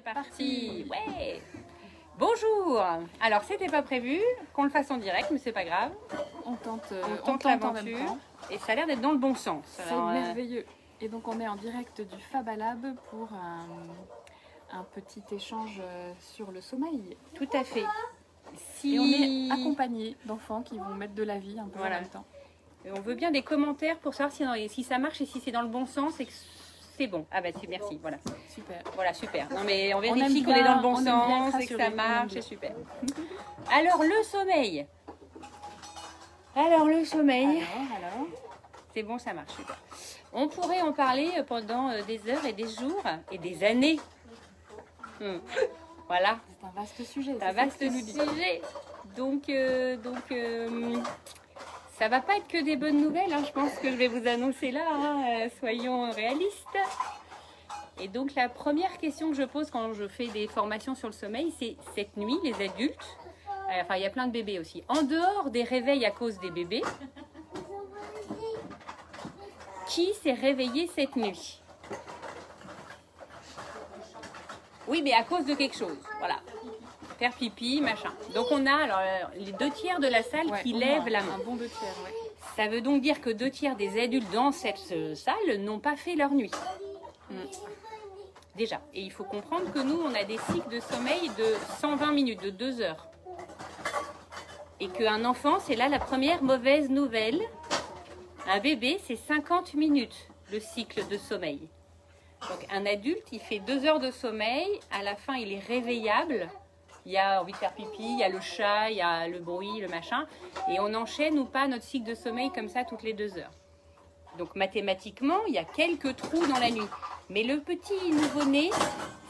C'est parti. Ouais. Bonjour. Alors, c'était pas prévu qu'on le fasse en direct, mais c'est pas grave. On tente l'aventure. Et ça a l'air d'être dans le bon sens. C'est merveilleux. Et donc, on est en direct du Fabalab pour un petit échange sur le sommeil. Tout à fait. Et on est accompagné d'enfants qui vont mettre de la vie un peu en même temps. Et on veut bien des commentaires pour savoir si ça marche et si c'est dans le bon sens et que c'est bon. Ah bah merci, voilà. Super. Voilà, super. Non mais on vérifie qu'on est dans le bon sens et que ça marche, c'est super. Alors le sommeil. Alors c'est bon, ça marche, super. On pourrait en parler pendant des heures et des jours et des années. Voilà. C'est un vaste sujet. C'est un vaste sujet. Donc ça va pas être que des bonnes nouvelles, hein, je pense que je vais vous annoncer là, hein, soyons réalistes. Et donc la première question que je pose quand je fais des formations sur le sommeil, c'est cette nuit, les adultes, enfin il y a plein de bébés aussi, en dehors des réveils à cause des bébés, qui s'est réveillé cette nuit? Oui, mais à cause de quelque chose, voilà. Faire pipi, machin. Donc on a alors les 2/3 de la salle qui lèvent la main. Un bon 2/3, ouais. Ça veut donc dire que 2/3 des adultes dans cette salle n'ont pas fait leur nuit. Déjà. Et il faut comprendre que nous, on a des cycles de sommeil de 120 minutes, de 2 heures. Et qu'un enfant, c'est là la première mauvaise nouvelle. Un bébé, c'est 50 minutes, le cycle de sommeil. Donc un adulte, il fait 2 heures de sommeil. À la fin, il est réveillable. Il y a envie de faire pipi, il y a le chat, il y a le bruit, le machin. Et on enchaîne ou pas notre cycle de sommeil comme ça toutes les 2 heures. Donc mathématiquement, il y a quelques trous dans la nuit. Mais le petit nouveau-né,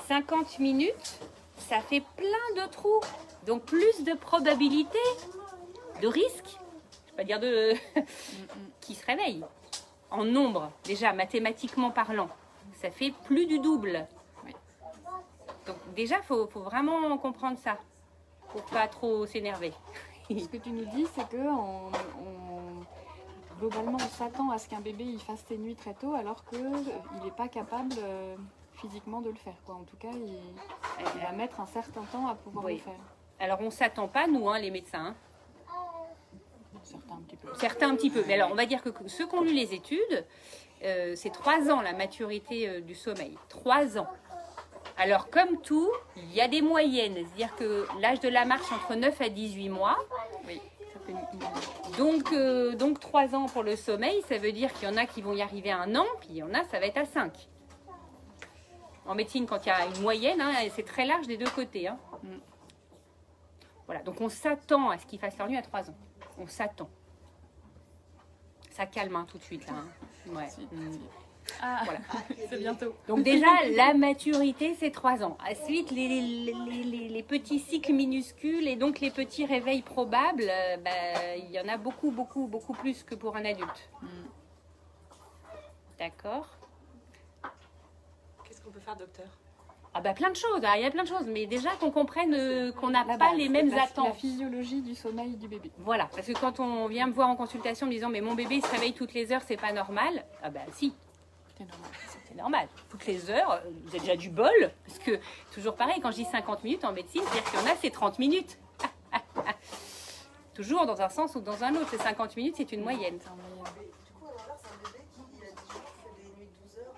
50 minutes, ça fait plein de trous. Donc plus de probabilité, de risque, je ne vais pas dire qui se réveille. En nombre, déjà mathématiquement parlant, ça fait plus du double. Donc déjà, il faut vraiment comprendre ça, pour pas trop s'énerver. Ce que tu nous dis, c'est que globalement, on s'attend à ce qu'un bébé il fasse ses nuits très tôt, alors qu'il n'est pas capable physiquement de le faire, quoi. En tout cas, il va mettre un certain temps à pouvoir le faire. Alors, on ne s'attend pas, nous, hein, les médecins. Certains un petit peu. Certains un petit peu. Mais alors, on va dire que ceux qui ont lu les études, c'est 3 ans la maturité du sommeil. 3 ans. Alors, comme tout, il y a des moyennes. C'est-à-dire que l'âge de la marche entre 9 à 18 mois. Oui, ça fait donc 3 ans pour le sommeil, ça veut dire qu'il y en a qui vont y arriver à 1 an, puis il y en a, ça va être à 5. En médecine, quand il y a une moyenne, hein, c'est très large des deux côtés. Hein. Voilà, donc on s'attend à ce qu'ils fassent leur nuit à 3 ans. On s'attend. Ça calme hein, tout de suite. Là, hein. Ouais. Ah, voilà. C'est bientôt. Donc déjà, la maturité, c'est 3 ans. Ensuite, les petits cycles minuscules et donc les petits réveils probables, il y en a beaucoup plus que pour un adulte. D'accord. Qu'est-ce qu'on peut faire, docteur? Ah bah plein de choses, il y a plein de choses, mais déjà qu'on comprenne qu'on n'a pas les mêmes attentes. La physiologie du sommeil du bébé. Voilà, parce que quand on vient me voir en consultation me disant mais mon bébé il se réveille toutes les heures, c'est pas normal. Ah bah si. C'est normal. Toutes les heures, vous avez déjà du bol. Parce que, toujours pareil, quand je dis 50 minutes en médecine, c'est-à-dire qu'il y en a, c'est 30 minutes. Toujours dans un sens ou dans un autre. C'est 50 minutes, c'est une moyenne. Du coup, à l'inverse, un bébé qui a déjà fait des nuits de 12 heures.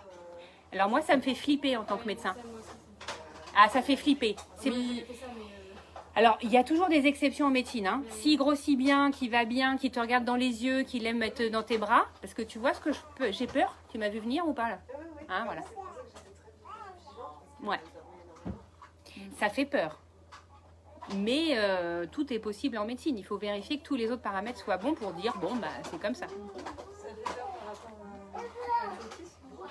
Alors moi, ça me fait flipper en tant que médecin. Ah, ça fait flipper. Oui. Alors, il y a toujours des exceptions en médecine. Hein. S'il grossit bien, qu'il va bien, qu'il te regarde dans les yeux, qu'il aime mettre dans tes bras. Parce que tu vois ce que j'ai peur. Tu m'as vu venir ou pas là? Hein, voilà. Ouais. Ça fait peur. Mais tout est possible en médecine. Il faut vérifier que tous les autres paramètres soient bons pour dire, bon, bah, c'est comme ça.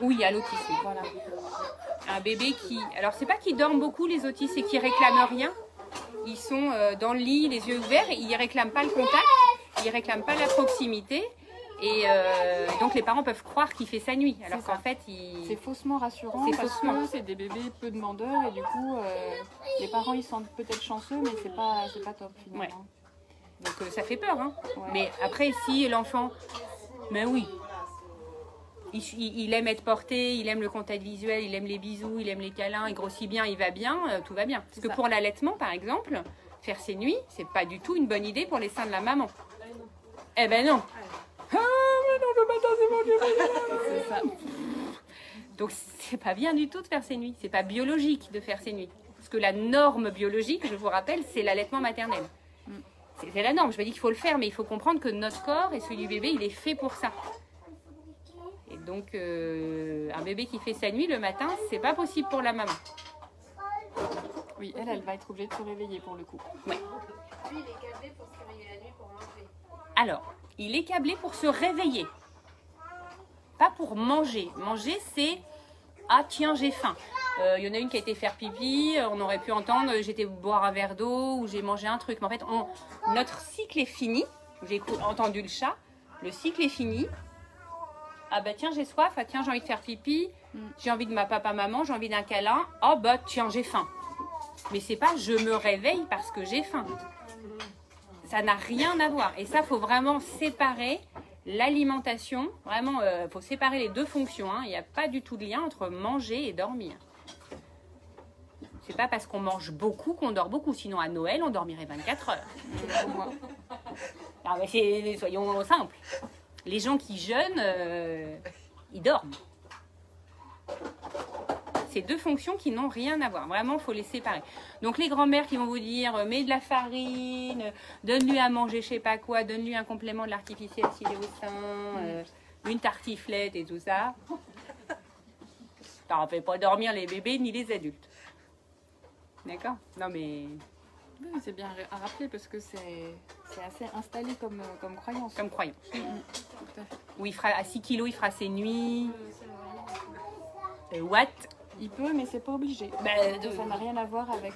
Oui, à l'autisme. Voilà. Un bébé qui... Alors, c'est pas qu'ils dorment beaucoup, les autistes, et qu'ils réclament rien. Ils sont dans le lit, les yeux ouverts, et ils réclament pas le contact, ils réclament pas la proximité. Et donc les parents peuvent croire qu'il fait sa nuit, alors qu'en fait, c'est faussement rassurant parce que c'est des bébés peu demandeurs et du coup, les parents ils sont peut-être chanceux, mais c'est pas top finalement. Ouais. Donc ça fait peur, hein. Ouais. Mais après, si l'enfant, mais oui, il aime être porté, il aime le contact visuel, il aime les bisous, il aime les câlins, il grossit bien, il va bien, tout va bien. Parce que pour l'allaitement, par exemple, faire ses nuits, c'est pas du tout une bonne idée pour les seins de la maman. Eh ben non. Ah, mais non, le matin, c'est mon Dieu. C'est ça. Donc, c'est pas bien du tout de faire ses nuits. C'est pas biologique de faire ses nuits. Parce que la norme biologique, je vous rappelle, c'est l'allaitement maternel. C'est la norme. Je me dis qu'il faut le faire, mais il faut comprendre que notre corps et celui du bébé, il est fait pour ça. Et donc, un bébé qui fait sa nuit le matin, c'est pas possible pour la maman. Oui, elle va être obligée de se réveiller pour le coup. Ouais. Lui, il est câblé pour se réveiller la nuit pour manger. Alors, il est câblé pour se réveiller. Pas pour manger. Manger, c'est « Ah tiens, j'ai faim ». Il y en a une qui a été faire pipi, on aurait pu entendre « J'étais boire un verre d'eau » ou « J'ai mangé un truc ». Mais en fait, notre cycle est fini. J'ai entendu le chat. Le cycle est fini. Ah bah tiens, j'ai soif. Ah tiens, j'ai envie de faire pipi. J'ai envie de ma papa-maman. J'ai envie d'un câlin. Oh bah tiens, j'ai faim. Mais c'est pas « Je me réveille parce que j'ai faim ». Ça n'a rien à voir. Et ça, il faut vraiment séparer l'alimentation. Vraiment, il faut séparer les deux fonctions. Hein. Il n'y a pas du tout de lien entre manger et dormir. C'est pas parce qu'on mange beaucoup qu'on dort beaucoup. Sinon, à Noël, on dormirait 24 heures. Non, mais soyons simples. Les gens qui jeûnent, ils dorment. C'est deux fonctions qui n'ont rien à voir. Vraiment, il faut les séparer. Donc, les grands-mères qui vont vous dire, mets de la farine, donne-lui à manger je sais pas quoi, donne-lui un complément de l'artificiel s'il est au sein, une tartiflette et tout ça. Ça ne fait pas dormir les bébés ni les adultes. D'accord? Non, mais... Oui, c'est bien à rappeler parce que c'est assez installé comme croyance. Comme croyance. Tout à fait. Où il fera, à 6 kilos, il fera ses nuits. What? Il peut, mais c'est pas obligé. Ça n'a rien à voir avec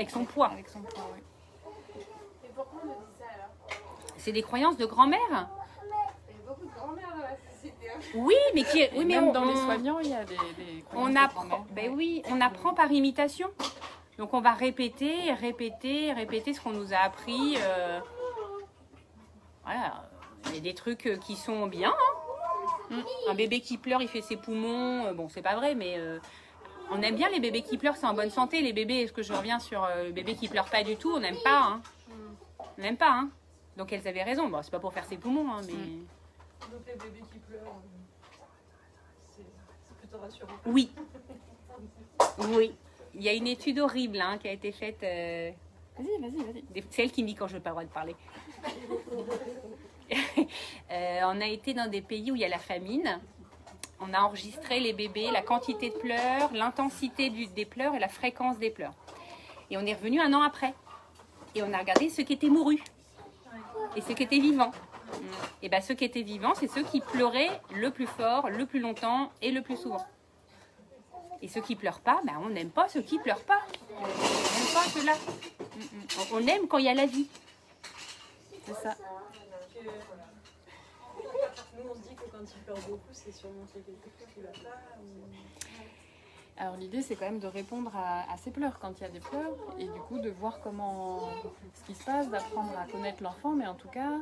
son poids. Avec son poids, oui. Mais pourquoi on me dit ça alors? C'est des croyances de grand-mère. Il y a beaucoup de grand-mères dans la société. Hein. Oui, mais qui est... Oui, mais même dans les soignants, il y a des croyances on de apprend. grand-mère. Ben oui, on apprend par imitation. Donc on va répéter ce qu'on nous a appris. Voilà, il y a des trucs qui sont bien. Hein. Un bébé qui pleure, il fait ses poumons. Bon, c'est pas vrai, mais on aime bien les bébés qui pleurent, c'est en bonne santé. Les bébés, est-ce que je reviens sur le bébé qui pleure pas du tout, on n'aime pas. Hein. On n'aime pas. Hein. Donc elles avaient raison. Bon, c'est pas pour faire ses poumons, hein, mais. Donc les bébés qui pleurent, c'est plutôt rassurant. Oui. Oui. Il y a une étude horrible hein, qui a été faite. Vas-y. C'est elle qui me dit quand je n'ai pas le droit de parler. On a été dans des pays où il y a la famine. On a enregistré les bébés, la quantité de pleurs, l'intensité des pleurs et la fréquence des pleurs. Et on est revenu 1 an après. Et on a regardé ceux qui étaient mourus et ceux qui étaient vivants. Et bien ceux qui étaient vivants, c'est ceux qui pleuraient le plus fort, le plus longtemps et le plus souvent. Et ceux qui pleurent pas, ben on n'aime pas ceux qui pleurent pas. On n'aime pas ceux-là. On aime quand il y a la vie. C'est ça. Nous, on se dit que quand il pleure beaucoup, c'est sûrement qu'il y a quelque chose qui va pas. Alors l'idée, c'est quand même de répondre à ces pleurs quand il y a des pleurs et du coup de voir ce qui se passe, d'apprendre à connaître l'enfant, mais en tout cas,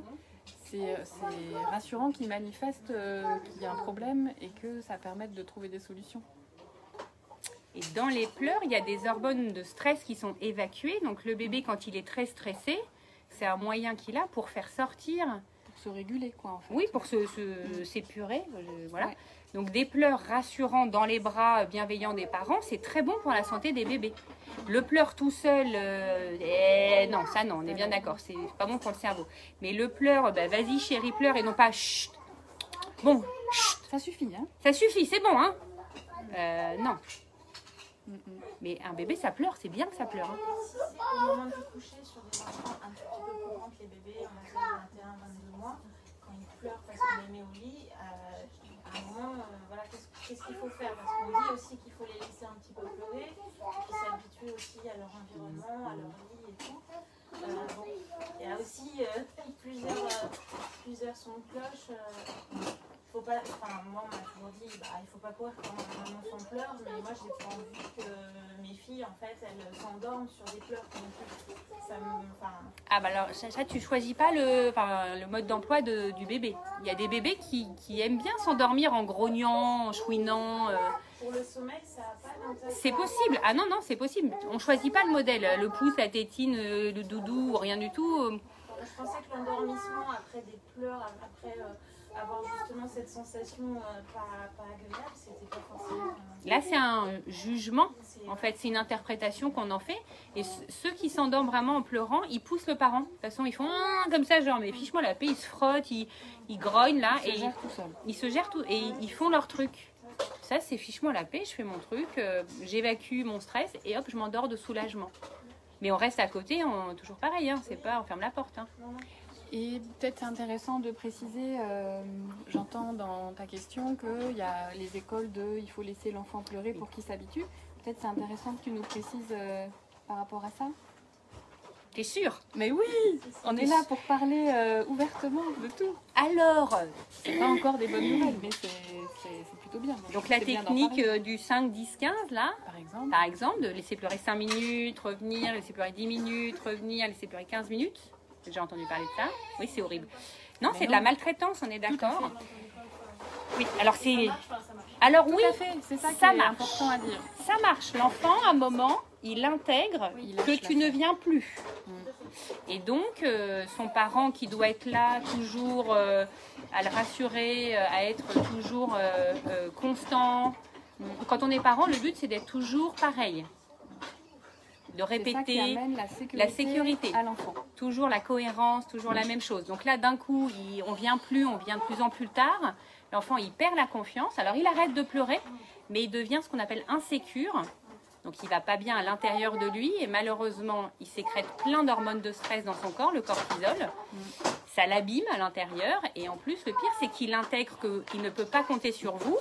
c'est rassurant qu'il manifeste qu'il y a un problème et que ça permette de trouver des solutions. Et dans les pleurs, il y a des hormones de stress qui sont évacuées. Donc le bébé, quand il est très stressé, c'est un moyen qu'il a pour faire sortir... Pour se réguler, quoi, en fait. Oui, pour s'épurer. Voilà. Ouais. Donc des pleurs rassurants dans les bras bienveillants des parents, c'est très bon pour la santé des bébés. Le pleur tout seul, non, ça non, on est bien d'accord, c'est pas bon pour le cerveau. Mais le pleur, bah, vas-y chérie, pleure et non pas chut. Bon, chut. Ça suffit, hein. Ça suffit, c'est bon, hein. Non. Mais un bébé, ça pleure, c'est bien que ça pleure. Hein. Si c'est au moment du coucher sur des enfants un tout petit peu plus grands que les bébés, on a 21, 22 mois, quand ils pleurent parce qu'on les met au lit, à un moment, voilà, qu'est-ce qu'il faut faire? Parce qu'on dit aussi qu'il faut les laisser un petit peu pleurer, qu'ils s'habituent aussi à leur environnement, à leur lit et tout. Bon, il y a aussi plusieurs sons de cloche. faut pas, enfin, moi, on m'a toujours dit, bah, il faut pas courir quand un enfant pleure, mais moi, j'ai pas envie que mes filles, en fait, elles s'endorment sur des pleurs non plus. Ça me, enfin, Ah bah alors ça tu choisis pas le mode d'emploi du bébé. Il y a des bébés qui aiment bien s'endormir en grognant, en chouinant. pour le sommeil, ça n'a pas d'intérêt. C'est possible. Ah non, non, c'est possible. On choisit pas le modèle. Le pouce, la tétine, le doudou, rien du tout. Je pensais que l'endormissement après des pleurs, après avoir justement cette sensation pas agréable, c'était pas forcément. Là, c'est un jugement. En fait, c'est une interprétation qu'on en fait. Et ceux qui s'endorment vraiment en pleurant, ils poussent le parent. De toute façon, ils font comme ça, genre, mais fiche-moi la paix, ils se frottent, ils grognent là. Ils se gèrent tout seuls. Ils se gèrent tout. Et ils font leur truc. Ça, c'est fiche-moi la paix, je fais mon truc, j'évacue mon stress et hop, je m'endors de soulagement. Mais on reste à côté, toujours pareil, hein, c'est pas, on ferme la porte. Hein. Et peut-être c'est intéressant de préciser, j'entends dans ta question qu'il y a les écoles de il faut laisser l'enfant pleurer pour qu'il s'habitue. Peut-être c'est intéressant que tu nous précises par rapport à ça. T'es sûre? Mais oui, on est là pour parler ouvertement de tout. Alors, C'est pas encore des bonnes nouvelles, mais c'est plutôt bien. donc la C'est bien d'en technique parler. du 5, 10, 15 là, Par exemple, par exemple, de laisser pleurer 5 minutes, revenir, laisser pleurer 10 minutes, revenir, laisser pleurer 15 minutes. J'ai déjà entendu parler de ça. Oui, c'est horrible. Non, Mais c'est de non. la maltraitance, on est d'accord. Oui, alors Ça c'est... marche, enfin, ça marche. Alors tout oui, à fait, c'est ça qui ça est marche. important à dire. ça marche. L'enfant, à un moment, il intègre Il que lâche tu la ne viens plus. Et donc, son parent qui doit être là, toujours à le rassurer, à être toujours constant. Quand on est parent, le but, c'est d'être toujours pareil. De C'est ça qui répéter, amène la sécurité. à l'enfant. toujours la cohérence, toujours la même chose. Donc là, d'un coup, on vient de plus en plus tard. L'enfant, il perd la confiance. Alors, il arrête de pleurer, mais il devient ce qu'on appelle insécure. Donc, il va pas bien à l'intérieur de lui. Et malheureusement, il sécrète plein d'hormones de stress dans son corps, le cortisol. Ça l'abîme à l'intérieur. Et en plus, le pire, c'est qu'il intègre qu'il ne peut pas compter sur vous.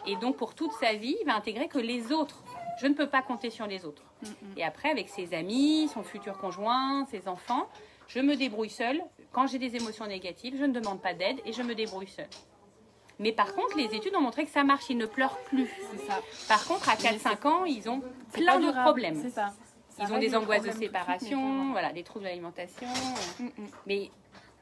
Et donc, pour toute sa vie, il va intégrer que les autres. Je ne peux pas compter sur les autres. Et après, avec ses amis, son futur conjoint, ses enfants, je me débrouille seule. Quand j'ai des émotions négatives, je ne demande pas d'aide et je me débrouille seule. Mais par contre, les études ont montré que ça marche, ils ne pleurent plus. C'est ça. Par contre, à 4-5 ans, ils ont C'est plein pas d'autres durable, problèmes. C'est ça. Ça Ils ont règle des le angoisses de problème tout suite, mais séparation, pas voilà, des troubles d'alimentation. vraiment. Mais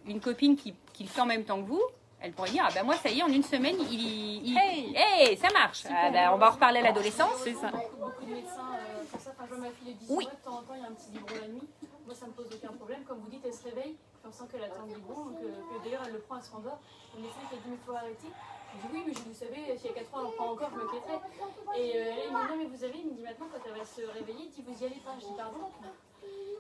une copine qui le fait en même temps que vous, elle pourrait dire, ah ben moi ça y est, en une semaine, hey, ça marche. Ah ben, on va en reparler à l'adolescence. C'est ça. Beaucoup de médecins font ça. Enfin, je vois ma fille de 10 Oui. mois, de temps en temps, il y a un petit biberon la nuit. Moi, ça me pose aucun problème. Comme vous dites, elle se réveille, puis on sent qu'elle attend le biberon, donc que d'ailleurs, elle le prend, elle se rendort. Le médecin qui a dit, mais il faut arrêter. Je dis, oui, mais vous savez, s'il y a 4 ans, elle en prend encore, je me quitterai. Et là, il me dit, non, mais vous savez, il me dit maintenant, quand elle va se réveiller, il dit, vous y allez pas. Je dis, pardon.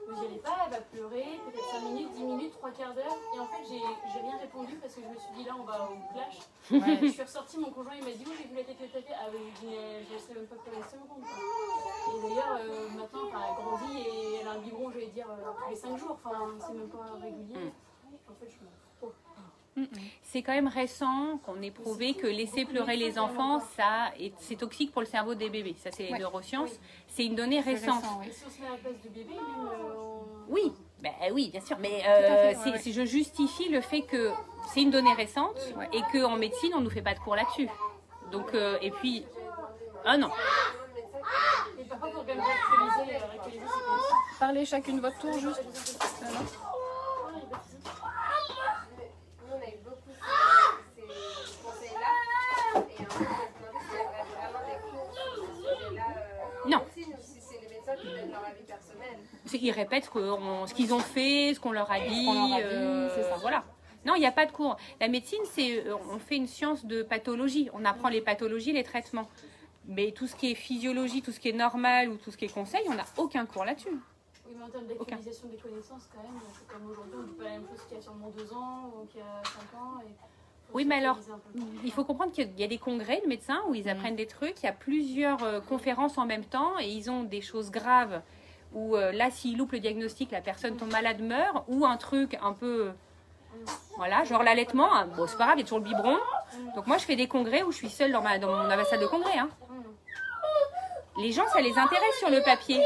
Vous y allez pas, elle va pleurer, peut-être 5 minutes, 10 minutes, 3/4 d'heure. Et en fait, j'ai rien répondu parce que je me suis dit, là, on va au clash. Je suis ressortie, mon conjoint, il m'a dit, oui, j'ai vu la tête de ta fille. Ah oui, je ne sais même pas pleurer 5 secondes. Quoi. Et d'ailleurs, maintenant, elle grandit et elle a un biberon, je vais dire, tous les 5 jours. Enfin, c'est même pas régulier. En fait, je me... C'est quand même récent qu'on ait prouvé que laisser pleurer les enfants, c'est toxique pour le cerveau des bébés. Ça, c'est les neurosciences. C'est une donnée C'est récente. récent, oui. Et si on se met à la place du bébé, même... Oui, ben oui, bien sûr. Mais à fait, ouais. je justifie le fait que c'est une donnée récente et qu'en médecine, on ne nous fait pas de cours là-dessus. Donc, et puis, ah non. Et par contre, on peut quand même réactualiser ses connaissances. Parlez chacune votre tour, juste. Voilà. Nous, on a eu beaucoup ces conseils-là. Et en fait, on se demandait s'il y avait vraiment des cours sur ce sujet-là. Non. Aussi, ou si c'est les médecins qui donnent leur avis personnel. Ils répètent ce qu'ils ont fait, ce qu'on leur a dit. qu'on leur a dit, c'est ça. Voilà. Non, il n'y a pas de cours. La médecine, on fait une science de pathologie. On apprend les pathologies, les traitements. Mais tout ce qui est physiologie, tout ce qui est normal ou tout ce qui est conseil, on n'a aucun cours là-dessus. Oui, mais en termes d'actualisation des connaissances, quand même, c'est comme aujourd'hui, on ne dit pas la même chose qu'il y a sûrement 2 ans ou qu'il y a 5 ans. Et faut Oui, mais alors, s'actualiser un peu. il faut comprendre qu'il y a des congrès de médecins où ils apprennent des trucs. Il y a plusieurs conférences en même temps et ils ont des choses graves où là, s'ils loupent le diagnostic, la personne tombe malade, meurt, ou un truc un peu... Voilà, genre l'allaitement, hein. Bon, c'est pas grave, il y a toujours le biberon. Donc moi, je fais des congrès où je suis seule dans mon ambassade de congrès. Hein. Les gens, ça les intéresse sur le papier.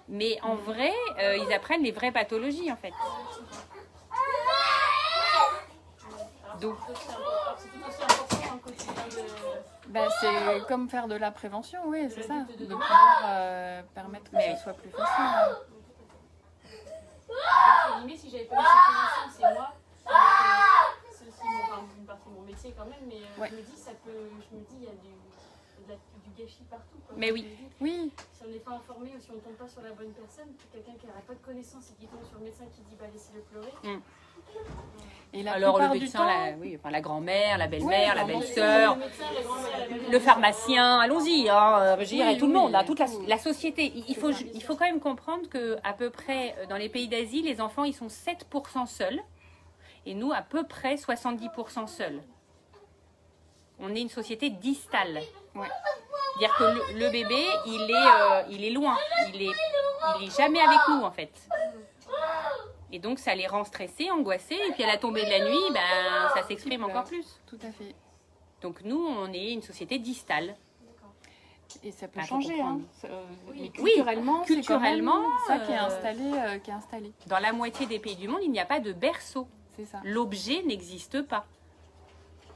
Mais en vrai, ils apprennent les vraies pathologies, en fait. Donc, C'est tout aussi important dans le quotidien de... c'est comme faire de la prévention, oui, c'est ça. De pouvoir permettre que Mais ce soit plus facile. Entre guillemets, si j'avais pas eu cette connaissance, et moi, avec ceci, une partie de mon métier quand même, mais Ouais. je me dis, il y a du gâchis partout. Quoi. Mais oui. Oui, Si on n'est pas informé ou si on ne tombe pas sur la bonne personne, quelqu'un qui n'aurait pas de connaissances et qui tombe sur le médecin qui dit bah laissez-le pleurer. et la Alors le plupart du médecin, temps, oui, enfin, la grand-mère, la belle-mère, la Ouais, belle-sœur, Le médecin, la grand-mère, la belle-mère. le pharmacien, allons-y, hein, je dirais Oui, tout le oui, monde, hein, toute tout. la société. Il faut quand même comprendre que à peu près dans les pays d'Asie, les enfants ils sont 7% seuls et nous à peu près 70% seuls. On est une société distale. Ouais. C'est-à-dire que le bébé, il est loin, il est jamais avec nous en fait. Et donc ça les rend stressés, angoissés, et puis à la tombée de la nuit, ben, ça s'exprime encore plus. tout à fait. Donc nous, on est une société distale. Et ça peut Faut changer, hein. comprendre. Mais Oui, culturellement, c'est quand même culturellement, ça qui est installé. Dans la moitié des pays du monde, il n'y a pas de berceau. C'est ça. L'objet n'existe pas.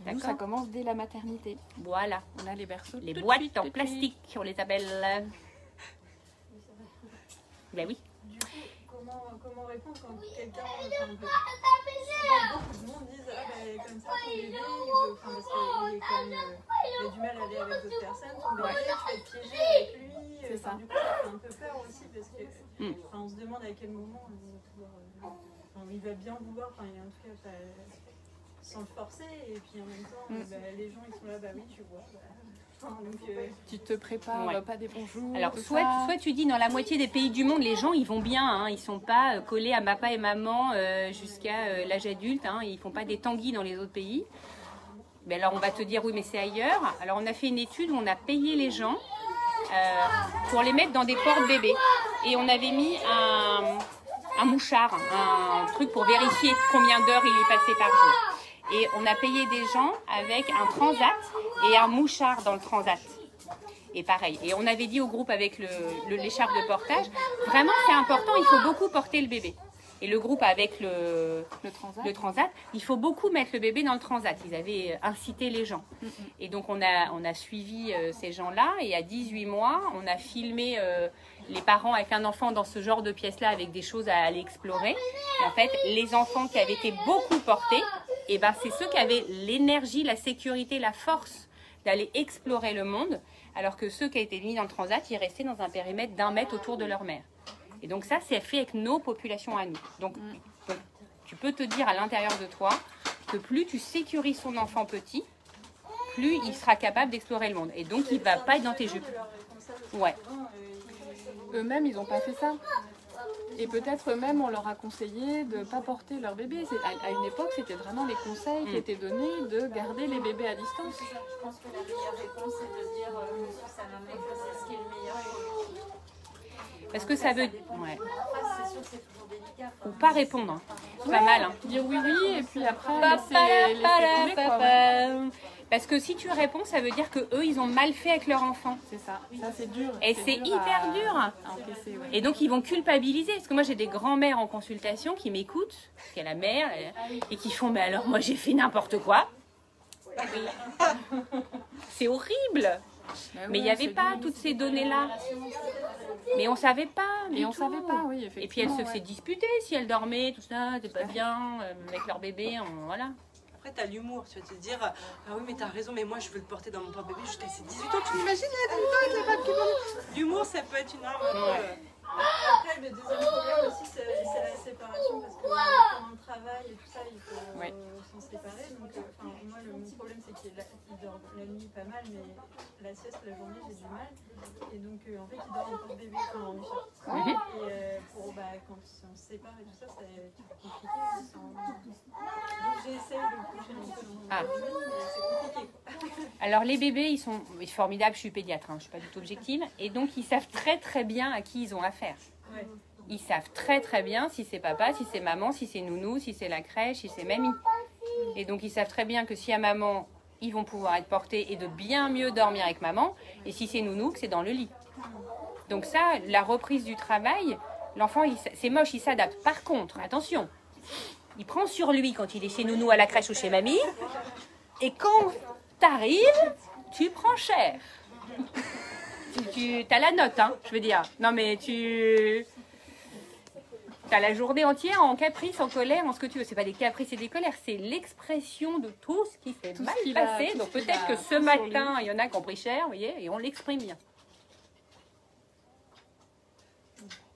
Nous, ça D'accord. commence dès la maternité. Voilà. On a les berceaux. Les tout de boîtes suite, en tout de plastique, on les appelle. Ben oui. Du coup, comment répondre quand quelqu'un, souvent beaucoup de monde disent ah ben comme ça ton bébé, parce qu'il est quand même, il a du mal à aller avec d'autres personnes, ton bébé, tu vas être piégé avec lui. C'est ça. Du coup, ça fait un peu peur aussi parce que Mm. on se demande à quel moment il va bien vouloir, en tout cas sans le forcer, et puis en même temps les gens ils sont là, bah oui tu vois. Tu te prépares, Ouais. pas des bons jours. Alors, tout soit tu dis dans la moitié des pays du monde, les gens ils vont bien, hein, ils sont pas collés à papa et maman jusqu'à l'âge adulte, hein, ils font pas des tanguis dans les autres pays. Mais alors on va te dire oui mais c'est ailleurs. Alors on a fait une étude où on a payé les gens pour les mettre dans des porte-bébés et on avait mis un mouchard, un truc pour vérifier combien d'heures il est passé par jour. Et on a payé des gens avec un transat et un mouchard dans le transat. Et pareil. Et on avait dit au groupe avec l'écharpe de portage, vraiment c'est important, il faut beaucoup porter le bébé. Et le groupe avec le transat, il faut beaucoup mettre le bébé dans le transat. Ils avaient incité les gens. Et donc on a suivi ces gens-là et à 18 mois, on a filmé les parents avec un enfant dans ce genre de pièce-là avec des choses à aller explorer. Et en fait, les enfants qui avaient été beaucoup portés, et ben, c'est ceux qui avaient l'énergie, la sécurité, la force d'aller explorer le monde, alors que ceux qui avaient été mis dans le transat, ils restaient dans un périmètre d'1 mètre autour de leur mère. Et donc ça, c'est fait avec nos populations à nous. Donc tu peux te dire à l'intérieur de toi que plus tu sécurises son enfant petit, plus il sera capable d'explorer le monde. Et donc il ne va pas être dans tes jupes. Ouais. Eux-mêmes, ils n'ont pas fait ça. Et peut-être eux-mêmes, on leur a conseillé de ne pas porter leur bébé. À une époque, c'était vraiment les conseils qui étaient donnés de garder les bébés à distance. Je pense que la meilleure réponse c'est de dire monsieur ça va mettre, c'est ce qui est le meilleur pour lui. Parce que ça veut... Ouais. Après, c'est sûr que c'est toujours délicat. Ou pas répondre. Hein. C'est pas mal. Hein. Dire oui, oui, et puis après, laisser couler, quoi, ouais. Parce que si tu réponds, ça veut dire que eux, ils ont mal fait avec leur enfant. C'est ça. Ça, c'est dur. Et c'est hyper dur. À encaisser, ouais. Et donc, ils vont culpabiliser. Parce que moi, j'ai des grands-mères en consultation qui m'écoutent, parce qu'il y a la mère, et qui font, mais alors, moi, j'ai fait n'importe quoi. C'est horrible. Mais il n'y avait pas toutes ces données-là. Mais on savait pas. Et on savait pas, oui, effectivement. Et puis, elles se faisaient disputer si elles dormaient, tout ça, c'est pas bien, avec leur bébé, voilà. Après, t'as l'humour, tu vas te dire ah oui, mais t'as raison, mais moi je veux le porter dans mon porte-bébé jusqu'à ses 18 ans. Tu t'imagines là, 18 ans avec la femme qui porte. L'humour, ça peut être une arme. Après, le deuxième problème aussi, c'est la séparation, parce que quand on travaille et tout ça, il faut s'en séparer. Donc, moi, mon problème, c'est qu'il dort la nuit pas mal, mais la sieste, la journée, j'ai du mal. Et donc, en fait, il dort en porte-bébé quand on est sorti. Et quand on se sépare et tout ça, c'est compliqué. Donc, j'essaie de coucher un peu dans le bébé, mais c'est compliqué, quoi. Alors les bébés, ils sont formidables, je suis pédiatre, hein, je ne suis pas du tout objective, et donc ils savent très très bien à qui ils ont affaire. Ouais. Ils savent très très bien si c'est papa, si c'est maman, si c'est nounou, si c'est la crèche, si c'est mamie. Et donc ils savent très bien que si à maman, ils vont pouvoir être portés et de bien mieux dormir avec maman, et si c'est nounou, que c'est dans le lit. Donc ça, la reprise du travail, l'enfant, c'est moche, il s'adapte. Par contre, attention, Il prend sur lui quand il est chez nounou à la crèche ou chez mamie. Et quand t'arrives, tu prends cher. Tu as la note, hein, je veux dire. Non, mais tu as la journée entière en caprice, en colère, en ce que tu veux. C'est pas des caprices et des colères, c'est l'expression de tout ce qui s'est mal passé. Donc peut-être que ce matin, il y en a qui ont pris cher, vous voyez, et on l'exprime bien.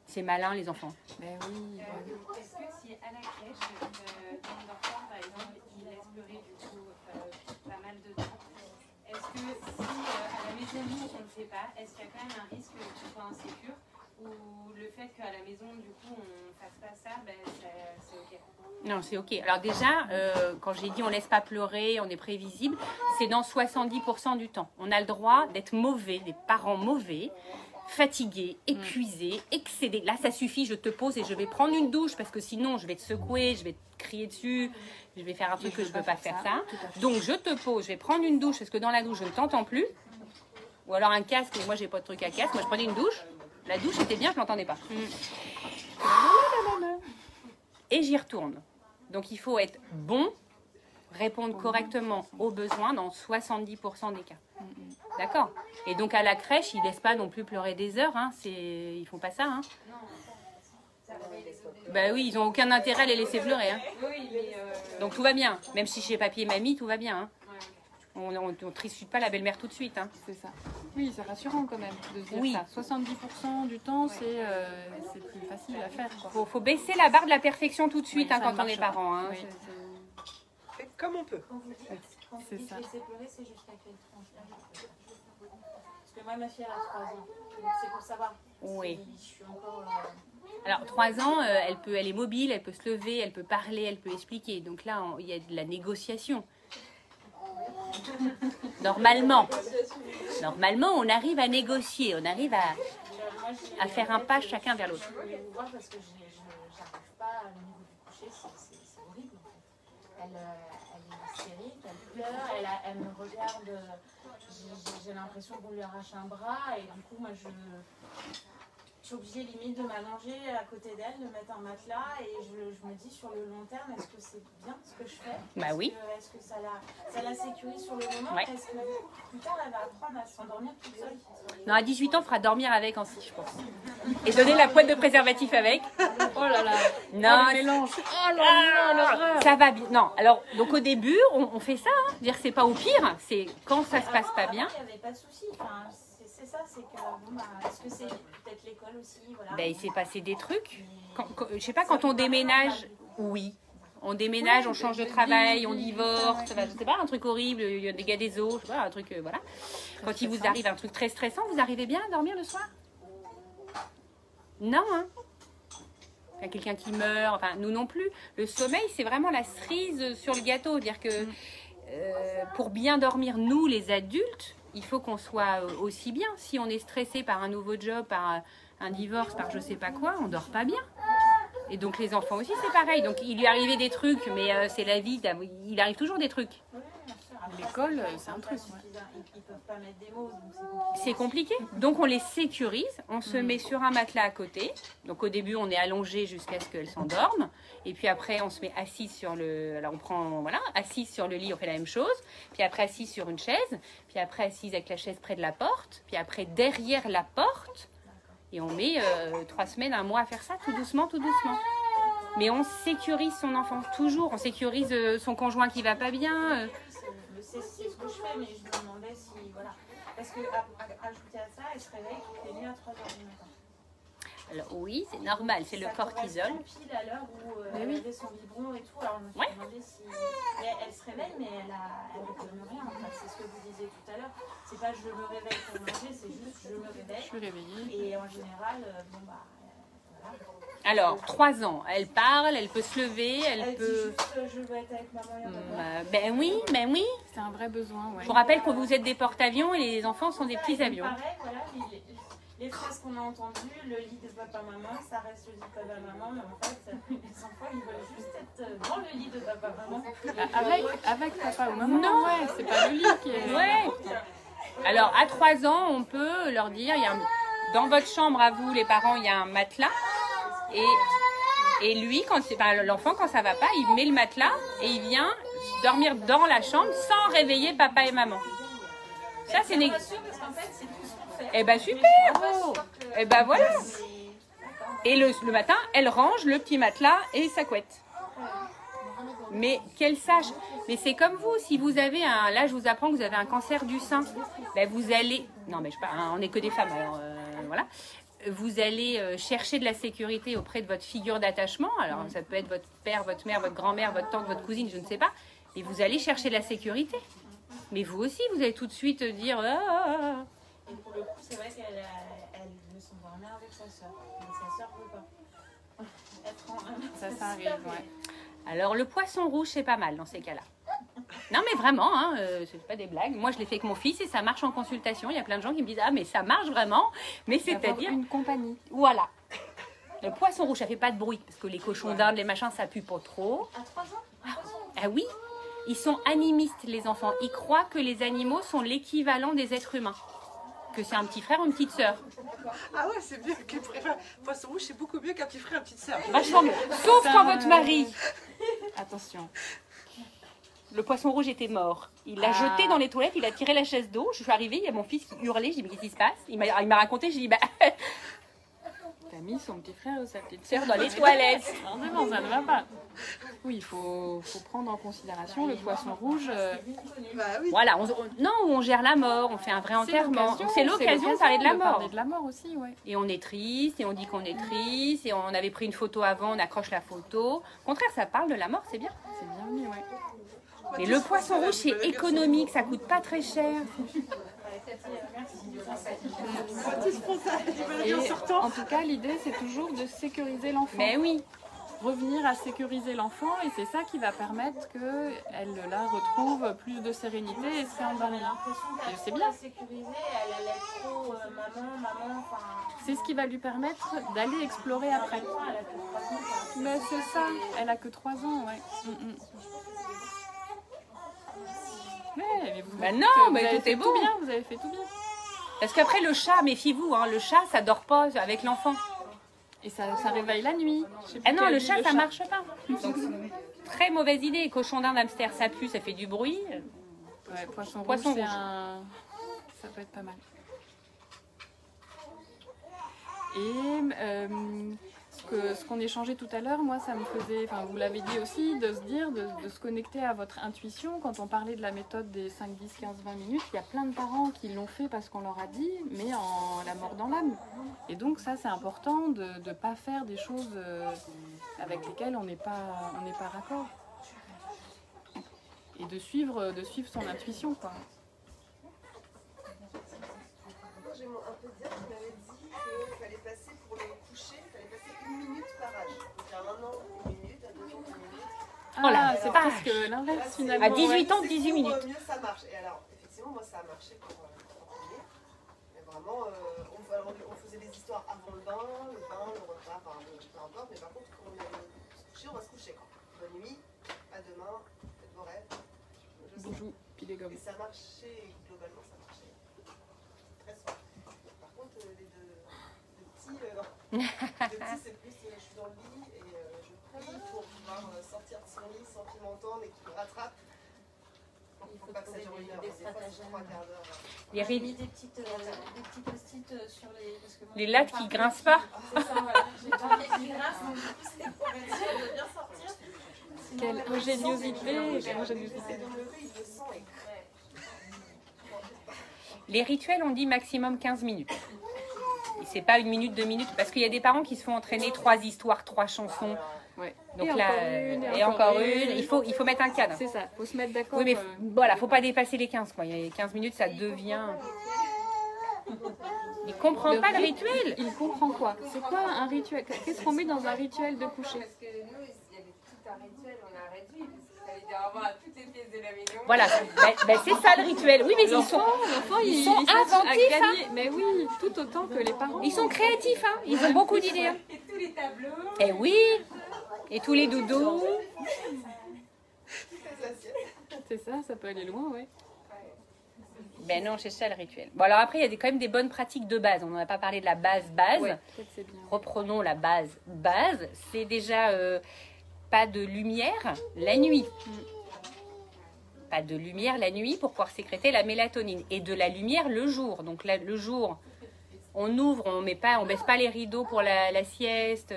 C'est malin, les enfants. Ben oui. Est-ce que si à la crèche, ton enfant, par exemple, il laisse pleurer du coup pas mal de temps, est-ce que si à la maison on ne le fait pas, est-ce qu'il y a quand même un risque que tu sois insécure ou le fait qu'à la maison du coup on ne fasse pas ça, ben, c'est ok? Non, c'est ok. Alors déjà, quand j'ai dit on laisse pas pleurer, on est prévisible, c'est dans 70% du temps. On a le droit d'être mauvais, des parents mauvais, fatigué, épuisé, excédé. Là, ça suffit, je te pose et je vais prendre une douche parce que sinon, je vais te secouer, je vais te crier dessus, je vais faire un truc que je ne veux pas faire ça. Donc, je te pose, je vais prendre une douche parce que dans la douche, je ne t'entends plus. Ou alors un casque, mais moi, j'ai pas de truc à casque. Moi, je prenais une douche. La douche était bien, je ne l'entendais pas. Et j'y retourne. Donc, il faut être bon, répondre correctement aux besoins dans 70% des cas. D'accord. Et donc à la crèche, ils ne laissent pas non plus pleurer des heures. Hein. Ils font pas ça. Hein. Ben oui, ils n'ont aucun intérêt à les laisser pleurer. Hein. Donc tout va bien. Même si chez papy et mamie, tout va bien. Hein. On ne tristute pas la belle-mère tout de suite. Hein. C'est ça. Oui, c'est rassurant quand même de se dire oui. ça. 70% du temps, c'est plus facile à faire. Faut baisser la barre de la perfection tout de suite hein, quand on est parent. Hein. Oui. Faites comme on peut. Quand vous dites laisser pleurer, c'est jusqu'à quelle tranche d'âge? Parce que moi, ma fille, elle a 3 ans. Donc c'est pour savoir. Oui. Si je suis encore. Alors 3 ans, elle est mobile, elle peut se lever, elle peut parler, elle peut expliquer. Donc là, il y a de la négociation. Normalement, on arrive à négocier, on arrive à faire un pas chacun vers l'autre. Je voulais vous voir parce que j'arrive pas au niveau du coucher, c'est horrible en fait. Elle est hystérique, elle pleure, elle me regarde, j'ai l'impression qu'on lui arrache un bras et du coup moi je suis obligée limite de m'allonger à côté d'elle, de mettre un matelas et je me dis sur le long terme, est-ce que c'est bien ce que je fais? Bah oui. Est-ce que ça la sécurise sur le moment? Ouais. Est-ce que plus tard elle va apprendre à s'endormir toute seule? Non, à 18 ans, il fera dormir avec aussi, je pense. Et donner la poêle de préservatif avec. Oh là là. Non, le mélange. Oh là là, ça va bien. Non, alors, donc au début, on fait ça. Hein. Dire c'est pas au pire, c'est quand ça se passe pas bien. Il n'y avait pas de souci. Enfin, c'est ça, c'est que bon, bah, est-ce que c'est peut-être l'école aussi, voilà. Ben, il s'est passé des trucs. Je sais pas, quand on déménage, oui. On déménage, on change de travail, on divorce, je sais pas, un truc horrible, il y a des gars des eaux, je sais pas, un truc, voilà. Quand il vous arrive un truc très stressant, vous arrivez bien à dormir le soir? Non, hein. Il y a quelqu'un qui meurt, enfin, nous non plus. Le sommeil, c'est vraiment la cerise sur le gâteau. Dire que pour bien dormir, nous, les adultes, il faut qu'on soit aussi bien. Si on est stressé par un nouveau job, par un divorce, par je sais pas quoi, on dort pas bien. Et donc les enfants aussi, c'est pareil. Donc il lui arrivait des trucs, mais c'est la vie. Il arrive toujours des trucs. L'école, c'est un truc. Ils peuvent pas mettre des mots, donc c'est compliqué. Donc on les sécurise. On se met sur un matelas à côté. Donc au début, on est allongé jusqu'à ce qu'elle s'endorme. Et puis après, on se met assise sur le. Alors on prend, voilà, assise sur le lit, on fait la même chose. Puis après, assise sur une chaise. Puis après, assise avec la chaise près de la porte. Puis après, derrière la porte. Et on met 3 semaines, 1 mois à faire ça, tout doucement, tout doucement. Mais on sécurise son enfant, toujours. On sécurise son conjoint qui va pas bien. C'est ce que je fais, mais je me demandais si, voilà. Parce que ajouter à ça, elle se réveille toutes les nuits à 3h du matin. Alors oui, c'est normal, c'est le cortisol. Ça correspond pile à l'heure où elle avait son biberon et tout. Alors je me suis demandé si... Elle se réveille, mais elle ne donne rien. En fait, c'est ce que vous disiez tout à l'heure. C'est pas je me réveille pour manger, c'est juste je me réveille. Je suis réveillée. Et en général, bon bah... voilà. Alors, 3 ans, elle parle, elle peut se lever, elle peut... dit juste je veux être avec maman et papa. Ben oui. C'est un vrai besoin, ouais. Je vous rappelle que vous êtes des porte-avions et les enfants sont des petits avions. Pareil, voilà, les phrases qu'on a entendues, le lit de papa-maman, ça reste le lit de papa-maman, mais en fait, les enfants, ils veulent juste être dans le lit de papa-maman. Avec papa ou maman. Non, ouais, c'est pas le lit qui est... Ouais. Alors, à 3 ans, on peut leur dire, dans votre chambre à vous, les parents, il y a un matelas. Et Et lui, l'enfant, quand ça va pas, il met le matelas et il vient dormir dans la chambre sans réveiller papa et maman. Ça, c'est négatif. Eh ben super. Eh ben voilà. Et le matin, elle range le petit matelas et sa couette. Mais qu'elle sache. Mais c'est comme vous, si vous avez là je vous apprends que vous avez un cancer du sein, ben vous allez, non mais je sais pas, on n'est que des femmes, alors voilà. Vous allez chercher de la sécurité auprès de votre figure d'attachement. Alors ça peut être votre père, votre mère, votre grand-mère, votre tante, votre cousine, je ne sais pas. Et vous allez chercher de la sécurité. Mais vous aussi, vous allez tout de suite dire. Et pour le coup, c'est vrai qu'elle veut s'endormir avec sa soeur. Mais sa soeur ne veut pas. Elle prend Ça arrive, ouais. Alors le poisson rouge, c'est pas mal dans ces cas-là. Non mais vraiment, hein, c'est pas des blagues. Moi je l'ai fait avec mon fils et ça marche en consultation. Il y a plein de gens qui me disent ah mais ça marche vraiment. Mais c'est-à-dire une compagnie. Voilà. Le poisson rouge, ça fait pas de bruit parce que les cochons d'Inde, les machins, ça pue pas trop. à 3 ans. Ah oui, ils sont animistes les enfants. Ils croient que les animaux sont l'équivalent des êtres humains. Que c'est un petit frère ou une petite sœur. Ah ouais, c'est bien que poisson rouge, c'est beaucoup mieux qu'un petit frère et une petite sœur. Vachement mieux. Sauf quand votre mari. Attention. Le poisson rouge était mort. Il l'a jeté dans les toilettes, il a tiré la chaise d'eau. Je suis arrivée, il y a mon fils qui hurlait. J'ai dit, mais qu'est-ce qui se passe? Il m'a raconté, j'ai dit, bah. T'as mis son petit frère ou sa petite Sœur dans les toilettes. Non, ça ne va pas. Oui, il faut prendre en considération le poisson rouge. Bah oui. Voilà, on gère la mort, on fait un vrai enterrement. C'est l'occasion de parler de la mort. Parler de la mort aussi, ouais. Et on est triste, et on dit qu'on est triste, et on avait pris une photo avant, on accroche la photo. Au contraire, ça parle de la mort, c'est bien. C'est bienvenu, ouais. Mais le poisson rouge, c'est économique, ça coûte pas très cher. Et en tout cas, l'idée, c'est toujours de sécuriser l'enfant. Mais oui. Revenir à sécuriser l'enfant, et c'est ça qui va permettre qu'elle la retrouve plus de sérénité et se réendormir. C'est bien. Sécurisée, elle allait trop maman, enfin. C'est ce qui va lui permettre d'aller explorer après. Mais c'est ça, elle a que 3 ans, ouais. Mais vous, bah non, vous mais avez tout fait est beau. tout bien, vous avez fait tout bien. Parce qu'après le chat, méfiez-vous, hein, le chat ça dort pas avec l'enfant. Et ça réveille la nuit. Ah non, le chat ça marche pas. Donc, très mauvaise idée. Cochon d'Inde, hamster, ça pue, ça fait du bruit. Ouais, poisson rouge. Ça peut être pas mal. Et ce qu'on échangeait tout à l'heure, moi ça me faisait, enfin vous l'avez dit aussi, de se dire, de se connecter à votre intuition. Quand on parlait de la méthode des 5, 10, 15, 20 minutes, il y a plein de parents qui l'ont fait parce qu'on leur a dit, mais en la mort dans l'âme. Et donc ça c'est important de ne pas faire des choses avec lesquelles on n'est pas raccord. Et de suivre son intuition, quoi. J'ai un peu dire qui m'avait dit qu'il fallait passer pour le coucher, il fallait passer 1 minute par âge. Donc à 1 an, 1 minute, à 2 ans, 1 minute. Ah, c'est presque l'inverse finalement. À 18 ans, 18 minutes. Mieux ça marche. Et alors, effectivement, moi ça a marché pour premier. Mais vraiment, on faisait des histoires avant le bain, le repas, enfin, peu importe. Mais par contre, quand on allait se coucher, on va se coucher. Bonne nuit, à demain, faites vos rêves. Bonjour, puis les gommes. Et ça marchait, globalement, ça marchait très souvent. Par contre, les deux petits, c'est plus je suis dans le lit et je prie pour pouvoir sortir de son lit sans qu'il m'entende et qu'il me rattrape. Il faut pas que ça dure 1 heure, des fois c'est 3 quarts d'heure. J'ai mis des petits post-it sur les. Parce que moi, les lattes qui grincent pas. C'est ça, voilà. J'ai pas envie qu'ils grincent, donc du coup, c'est pour être sûr de bien sortir. Quelle ingéniosité, quelle ingéniosité. C'est dans le riz, il le sent et Les rituels, on dit maximum 15 minutes. Et c'est pas 1 minute, 2 minutes, parce qu'il y a des parents qui se font entraîner 3 histoires, 3 chansons. Ouais. Donc et encore une. Il faut mettre un cadre. C'est ça, faut se mettre d'accord. Oui, mais voilà, faut pas dépasser les 15. Quoi. Il y a 15 minutes, ça devient. Il comprend pas le rituel. Il comprend quoi? C'est quoi un rituel? Qu'est-ce qu'on met dans un rituel de coucher? Parce que nous, il y avait tout un rituel, on a réduit, parce qu'il fallait dire au revoir à toutes les pièces de la maison. Voilà, c'est ça le rituel. Oui, mais ils sont inventifs. Hein. Mais oui, tout autant que les parents. Ils sont créatifs, hein. Ils ont beaucoup d'idées. Hein. Et tous les tableaux. Et oui. Et tous les doudous. C'est ça, ça peut aller loin, ouais. Ben non, c'est ça le rituel. Bon, alors après, il y a quand même des bonnes pratiques de base. On n'en a pas parlé de la base. Ouais, peut-être c'est bien. Reprenons la base. C'est déjà pas de lumière la nuit. Pas de lumière la nuit pour pouvoir sécréter la mélatonine. Et de la lumière le jour. Donc là, le jour, on ouvre, on baisse pas les rideaux pour la sieste.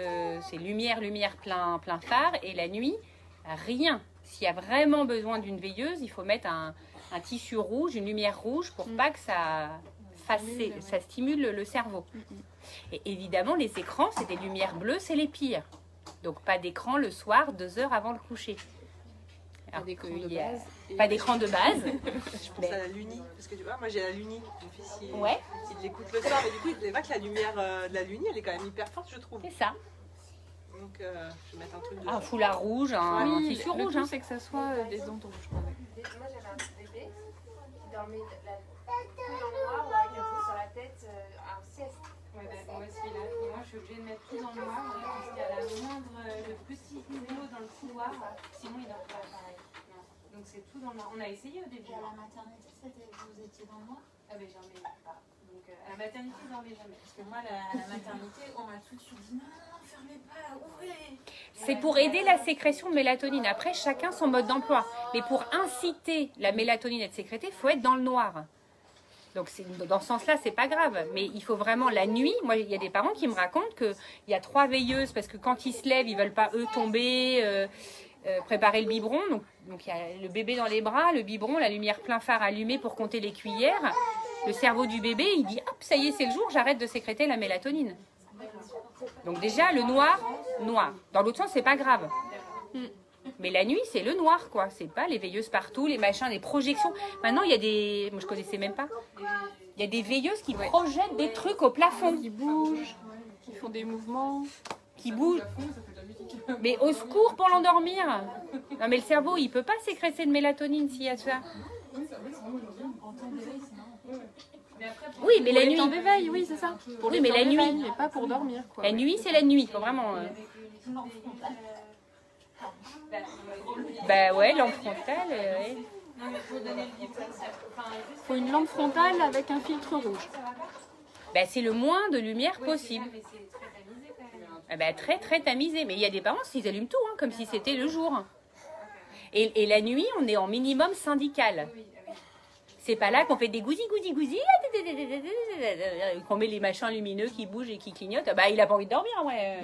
C'est lumière plein phare. Et la nuit, rien. S'il y a vraiment besoin d'une veilleuse, il faut mettre un tissu rouge, une lumière rouge pour pas que ça stimule le cerveau. Et évidemment, les écrans, c'est des lumières bleues, c'est les pires. Donc pas d'écran le soir, 2 heures avant le coucher. Pas d'écran de base. Pas d'écran de base. Je pense à la Luni, parce que tu vois, moi j'ai la Luni. Mon fils, il l'écoute le soir, mais du coup, il voit que la lumière de la Luni, elle est quand même hyper forte, je trouve. C'est ça. Donc, je vais mettre un truc de... Un foulard rouge, un tissu rouge. Le tout, c'est que ça soit des ondes rouges. Moi, j'avais un petit bébé qui dormait tout dans le noir ou avec un truc sur la tête en sieste. Ouais, bah, moi aussi, là. Et moi, je suis obligée de mettre tout dans le noir, parce qu'il y a la moindre, le petit îlot dans le couloir, sinon il dort pas pareil. Non. Donc c'est tout dans le noir. On a essayé au début. À la maternité, vous étiez dans le noir? Ah ben j'en ai pas. Donc à la maternité, ils dormaient jamais. Parce que moi, à la maternité, on m'a tout de suite dit non, fermez pas, ouvrez. C'est pour aider la sécrétion de mélatonine. Après, chacun son mode d'emploi. Mais pour inciter la mélatonine à être sécrétée, il faut être dans le noir. Donc dans ce sens-là, c'est pas grave. Mais il faut vraiment la nuit. Moi, il y a des parents qui me racontent qu'il y a 3 veilleuses parce que quand ils se lèvent, ils veulent pas eux tomber, préparer le biberon. Donc il y a le bébé dans les bras, le biberon, la lumière plein phare allumée pour compter les cuillères. Le cerveau du bébé, il dit hop, ça y est, c'est le jour, j'arrête de sécréter la mélatonine. Donc déjà, le noir. Dans l'autre sens, c'est pas grave. Mais la nuit, c'est le noir, quoi. C'est pas les veilleuses partout, les machins, les projections. Maintenant, il y a des... Moi, je connaissais même pas. Il y a des veilleuses qui projettent des trucs au plafond. Qui bougent, qui font des mouvements. Qui bougent. Mais au secours pour l'endormir. Non, mais le cerveau, il peut pas sécréter de mélatonine s'il y a ça. Oui, mais la nuit. Temps d'éveil, oui, c'est ça. Pour oui, les mais temps la d'éveil, nuit. mais pas pour dormir, quoi. La nuit, c'est la nuit. Faut vraiment. Bah ouais, lampe frontale. Ouais. Faut une lampe frontale avec un filtre rouge. Bah, c'est le moins de lumière possible. Bah, très très tamisé. Mais il y a des parents, ils allument tout, hein, comme si c'était le jour. Et la nuit, on est en minimum syndical. C'est pas là qu'on fait des gousi, qu'on met les machins lumineux qui bougent et qui clignotent. Bah, il a pas envie de dormir, ouais.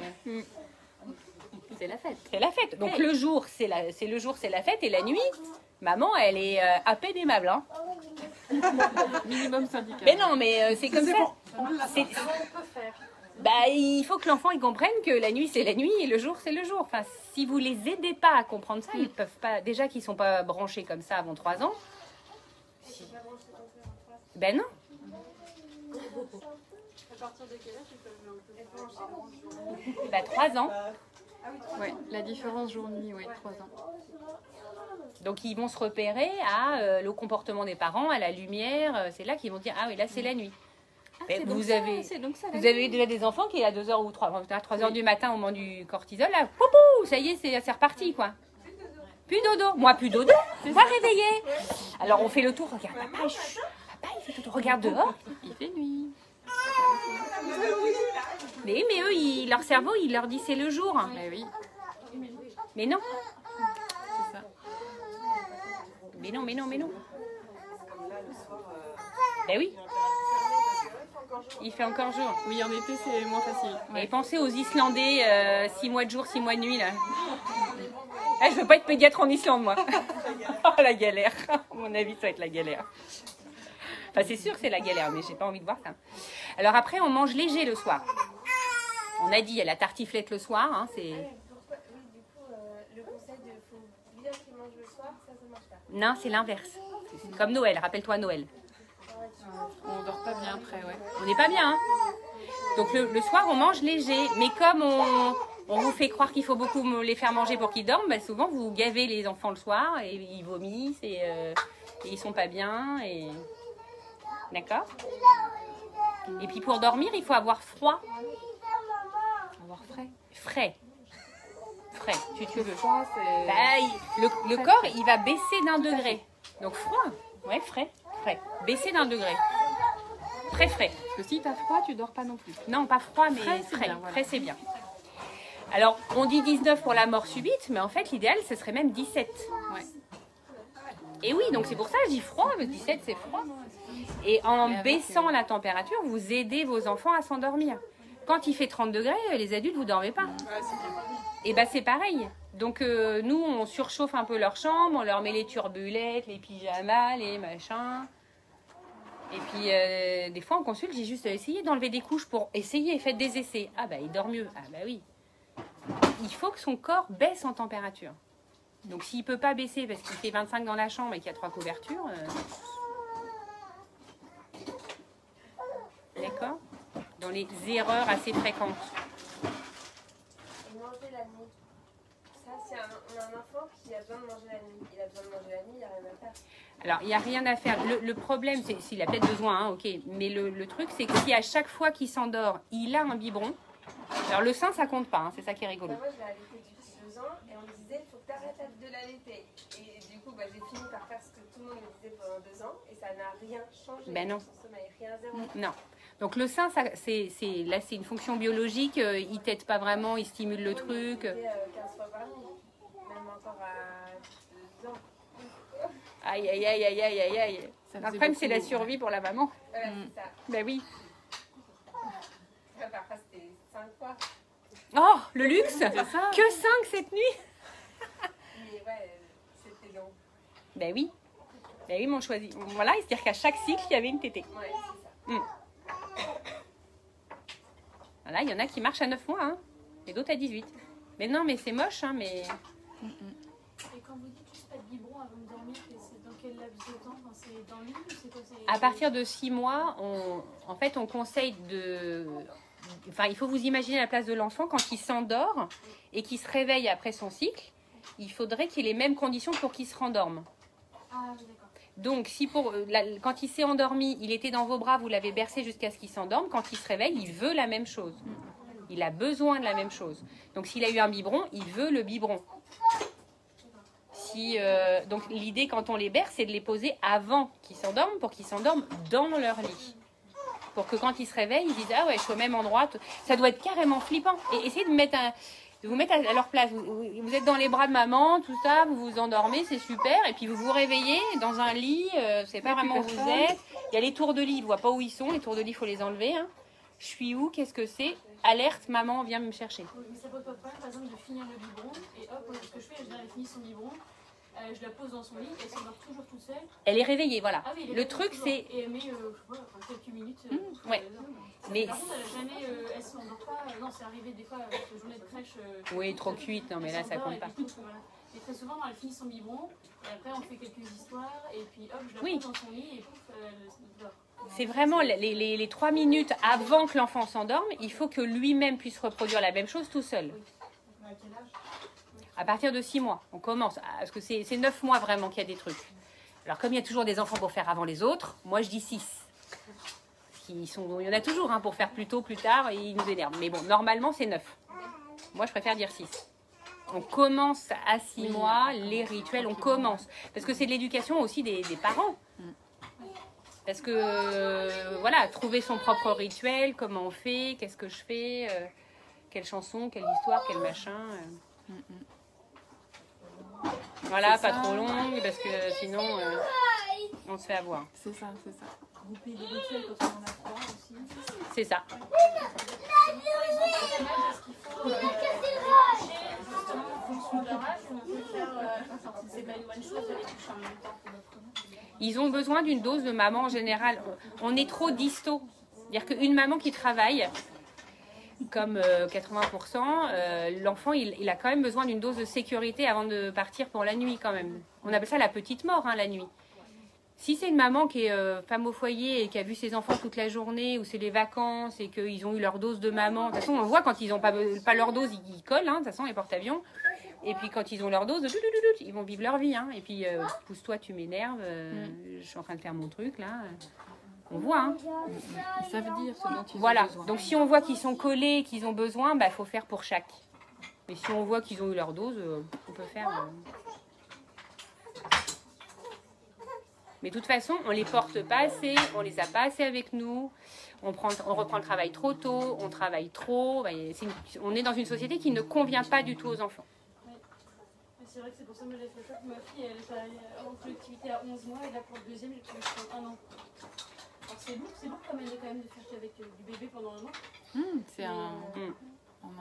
C'est la fête. C'est la fête. Donc le jour, c'est la fête, et la nuit, maman, elle est à peine aimable, hein. Minimum syndical. Mais non, mais c'est comme ça. Comment on peut faire? Bah, il faut que l'enfant il comprenne que la nuit c'est la nuit et le jour c'est le jour. Enfin, si vous les aidez pas à comprendre ça, ils peuvent pas. Déjà qu'ils sont pas branchés comme ça avant 3 ans. Ben non. À partir de quel âge ils peuvent brancher? Bah 3 ans. Ouais, la différence jour-nuit, ouais, 3 ans. Donc ils vont se repérer à le comportement des parents, à la lumière. C'est là qu'ils vont dire ah oui là c'est la nuit. Mais vous avez déjà des enfants qui à 2h ou 3h du matin au moment du cortisol là, poupou, ça y est c'est reparti quoi. Plus dodo, moi plus dodo, va réveiller. Alors on fait le tour, regarde papa, papa il fait dodo, regarde dehors, Il fait nuit. mais eux leur cerveau il leur dit c'est le jour. Mais oui, Mais non, c'est ça. mais non. Ben oui. Il fait encore jour. Oui, en été, c'est moins facile. Ouais. Et pensez aux Islandais, 6 mois de jour, 6 mois de nuit là. Ah, je veux pas être pédiatre en Islande moi. Oh la galère. À mon avis, ça va être la galère. Enfin, c'est sûr que c'est la galère, mais j'ai pas envie de voir ça. Alors après, on mange léger le soir. On a dit, il y a la tartiflette le soir. Hein, c'est... Oui, du coup, le conseil de faut bien qu'ils mangent le soir, ça marche pas. Non, c'est l'inverse. C'est comme Noël, rappelle-toi Noël. On dort pas bien après, ouais. On n'est pas bien. Hein. Donc le soir, on mange léger. Mais comme on vous fait croire qu'il faut beaucoup les faire manger pour qu'ils dorment, bah, souvent vous gavez les enfants le soir et ils vomissent et ils sont pas bien. Et... D'accord. Et puis pour dormir, il faut avoir froid. Avoir frais. Frais. Si tu veux. Froid, c'est... Bah, le corps, il va baisser d'1 degré. Donc froid. Ouais, frais. frais. Baisser d'un degré. Très frais. Parce que si t'as froid, tu dors pas non plus. Non, pas froid, mais Frais, c'est frais. bien, voilà. Frais, c'est bien. Alors, on dit 19 pour la mort subite, mais en fait, l'idéal, ce serait même 17. Ouais. Et oui, donc c'est pour ça que je dis froid, mais 17, c'est froid. Et en Mais avec, baissant la température, vous aidez vos enfants à s'endormir. Quand il fait 30 degrés, les adultes, vous ne dormez pas. Et bien, c'est pareil. Donc, nous, on surchauffe un peu leur chambre, on leur met les turbulettes, les pyjamas, les machins. Et puis, des fois, en consulte, j'ai juste essayé d'enlever des couches pour essayer, faites des essais. Ah, bah, il dort mieux. Ah, bah oui. Il faut que son corps baisse en température. Donc, s'il ne peut pas baisser parce qu'il fait 25 dans la chambre et qu'il y a 3 couvertures... D'accord ? Dans les erreurs assez fréquentes. Et manger la nuit. Ça, si on a un enfant qui a besoin de manger la nuit, il a besoin de manger la nuit, il n'y a rien à faire. Alors, il n'y a rien à faire. Le problème, c'est s'il a peut-être besoin, hein, ok. Mais le truc, c'est que si à chaque fois qu'il s'endort, il a un biberon. Alors, le sein, ça compte pas. Hein, c'est ça qui est rigolo. Bah, moi, je l'ai allaité depuis 2 ans et on me disait il faut que tu arrêtes de l'allaiter. Et du coup, bah, j'ai fini par faire ce que tout le monde me disait pendant 2 ans et ça n'a rien changé. Ben non. Son sommeil, rien, zéro. Non. Donc, le sein, ça, là, c'est une fonction biologique. Il t'aide pas vraiment, il stimule le truc. 15 fois par nuit, même encore à 2 ans. Aïe, aïe, aïe, aïe, aïe, aïe, aïe. Ça Le faisait problème, c'est la beaucoup, survie pour la maman. Voilà, c'est ça. Ben oui. Parfois, c'était 5 fois. Oh, le luxe ça. Que 5 cette nuit. Mais ouais, c'était long. Ben oui. Ben oui, mais on choisit. Voilà, c'est-à-dire qu'à chaque cycle, il y avait une tétée. Ouais, c'est ça. Voilà, il y en a qui marchent à 9 mois, hein, et d'autres à 18. Mais non, mais c'est moche, hein, mais... Et quand vous dites juste pas de biberon avant de dormir, c'est dans quel laps de temps? Enfin, c'est dans le lit ou c'est quoi? À partir de 6 mois, en fait, on conseille de... Enfin, il faut vous imaginer la place de l'enfant quand il s'endort et qu'il se réveille après son cycle. Il faudrait qu'il ait les mêmes conditions pour qu'il se rendorme. Ah oui, d'accord. Donc, si quand il s'est endormi, il était dans vos bras, vous l'avez bercé jusqu'à ce qu'il s'endorme, quand il se réveille, il veut la même chose. Il a besoin de la même chose. Donc, s'il a eu un biberon, il veut le biberon. Donc, l'idée, quand on les berce, c'est de les poser avant qu'ils s'endorment, pour qu'ils s'endorment dans leur lit. Pour que quand ils se réveillent, ils disent « Ah ouais, je suis au même endroit. » Ça doit être carrément flippant. Et essayez de vous mettre à leur place. Vous êtes dans les bras de maman, tout ça, vous vous endormez, c'est super. Et puis vous vous réveillez dans un lit, c'est pas vraiment où vous êtes. Il y a les tours de lit, ils ne voient pas où ils sont. Les tours de lit, il faut les enlever. Hein. Je suis où? Qu'est-ce que c'est? Alerte, maman, viens me chercher. Mais ça pose pas de problème, par exemple, de finir le biberon et hop, ce que je fais, elle finit son biberon, je la pose dans son lit, elle s'endort toujours toute seule. Elle est réveillée, voilà. Ah oui, elle est Le réveillée truc, toujours. c'est... Et elle met quelques minutes. ouais. Mais par contre, elle s'endort pas. Non, c'est arrivé des fois avec la journée de crèche. oui, trop cuite, non mais là, ça compte pas. Et très souvent, elle finit son biberon, et après, on fait quelques histoires, et puis hop, je la Oui. pose dans son lit, et pouf, elle dort. C'est vraiment les 3 minutes avant que l'enfant s'endorme, il faut que lui-même puisse reproduire la même chose tout seul. À quel âge? À partir de 6 mois, on commence. Parce que c'est 9 mois vraiment qu'il y a des trucs. Alors comme il y a toujours des enfants pour faire avant les autres, moi je dis 6. Il y en a toujours hein, pour faire plus tôt, plus tard, et ils nous énervent. Mais bon, normalement c'est 9. Moi je préfère dire 6. On commence à 6 mois, les rituels, on commence. Parce que c'est de l'éducation aussi des parents. Parce que, voilà, trouver son propre rituel, comment on fait, qu'est-ce que je fais, quelle chanson, quelle histoire, quel machin. Voilà, pas trop longue, parce que sinon, on se fait avoir. C'est ça, c'est ça. Grouper des rituels quand on en a 3 aussi. C'est ça. Par exemple, est-ce qu'il faut justement en fonction de leur âge, ou on peut faire, c'est pas une one shot, elle les touche en même temps. Ils ont besoin d'une dose de maman en général. On est trop disto. C'est-à-dire qu'une maman qui travaille, comme 80%, l'enfant, il a quand même besoin d'une dose de sécurité avant de partir pour la nuit quand même. On appelle ça la petite mort, hein, la nuit. Si c'est une maman qui est femme au foyer et qui a vu ses enfants toute la journée, ou c'est les vacances et qu'ils ont eu leur dose de maman, de toute façon on voit quand ils n'ont pas leur dose, ils collent, hein, de toute façon les porte-avions. Et puis quand ils ont leur dose, ils vont vivre leur vie. Hein. Et puis pousse-toi, tu m'énerves, je suis en train de faire mon truc là. On voit. Hein. Ils savent dire ce dont ils Voilà, ont besoin. donc si on voit qu'ils sont collés, qu'ils ont besoin, bah faut faire pour chaque. Mais si on voit qu'ils ont eu leur dose, on peut faire... Mais de toute façon, on les porte pas assez, on les a pas assez avec nous, on reprend le travail trop tôt, on travaille trop. On est dans une société qui ne convient pas du tout aux enfants. C'est vrai que c'est pour ça que j'ai fait le choix que ma fille, elle est en collectivité à 11 mois et là pour le deuxième, j'ai prévu sur 1 an. Alors c'est lourd quand même de faire qu'avec du bébé pendant 1 an. C'est un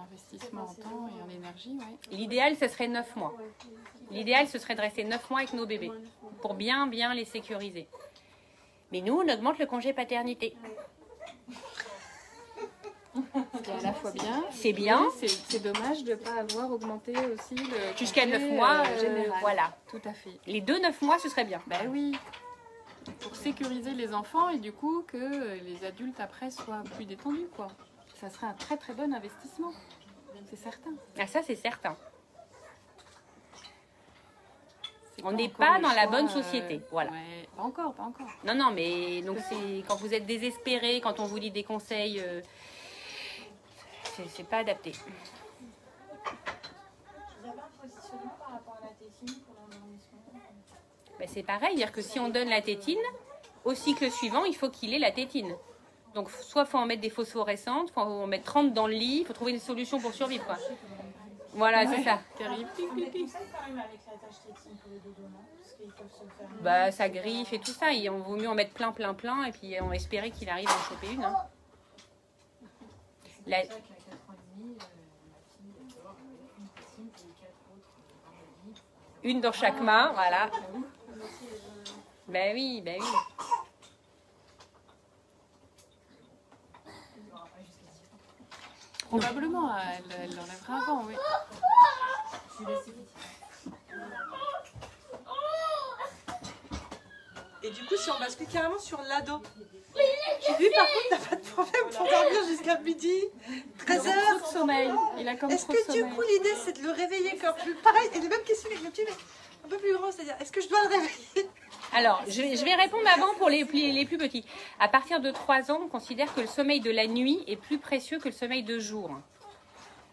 investissement en temps et en énergie, ouais. L'idéal, ce serait 9 mois. L'idéal, ce serait de rester 9 mois avec nos bébés pour bien les sécuriser. Mais nous, on augmente le congé paternité. C'est à la fois bien. C'est bien. C'est dommage de ne pas avoir augmenté aussi le Jusqu'à congé, 9 mois, général. voilà. Tout à fait. Les 2-9 mois, ce serait bien. Ben oui. Pour sécuriser les enfants et du coup que les adultes après soient plus détendus, quoi. Ça serait un très très bon investissement. C'est certain. Ah, ça, c'est certain. On n'est encore pas le dans la choix, bonne société. Voilà. Ouais, pas encore. Non, mais donc c'est quand vous êtes désespéré, quand on vous dit des conseils, c'est pas adapté. Vous avez un positionnement par rapport à la tétine pour l'endormissement? Ben, c'est pareil, dire que si on donne la tétine, au cycle suivant, il faut qu'il ait la tétine. Donc soit il faut en mettre des phosphorescentes, il faut en mettre 30 dans le lit, il faut trouver une solution pour survivre, quoi. Voilà, c'est ça. Terrible. On les conseille quand même avec la tâche tétine pour les dodos, non? Parce qu'ils peuvent se faire. Bah, ça griffe et tout ça. Il vaut mieux en mettre plein, et puis on espérait qu'il arrive à en choper une. Hein. La... C'est vrai qu'à 4 ans et demi, ma fille dort avec une tétine et 4 autres dans le lit. Une dans chaque main, voilà. Ben oui. Probablement, elle l'enlèvera avant, oui. Et du coup, si on bascule carrément sur l'ado, lui par contre n'a pas de problème pour dormir jusqu'à midi, 13h. Trop de sommeil. Il a comme Est-ce trop de que du sommeil. coup l'idée c'est de le réveiller comme plus pareil, et les mêmes questions avec le petit mais un peu plus grand, c'est-à-dire est-ce que je dois le réveiller? Alors, je vais répondre avant pour les plus petits. À partir de 3 ans, on considère que le sommeil de la nuit est plus précieux que le sommeil de jour.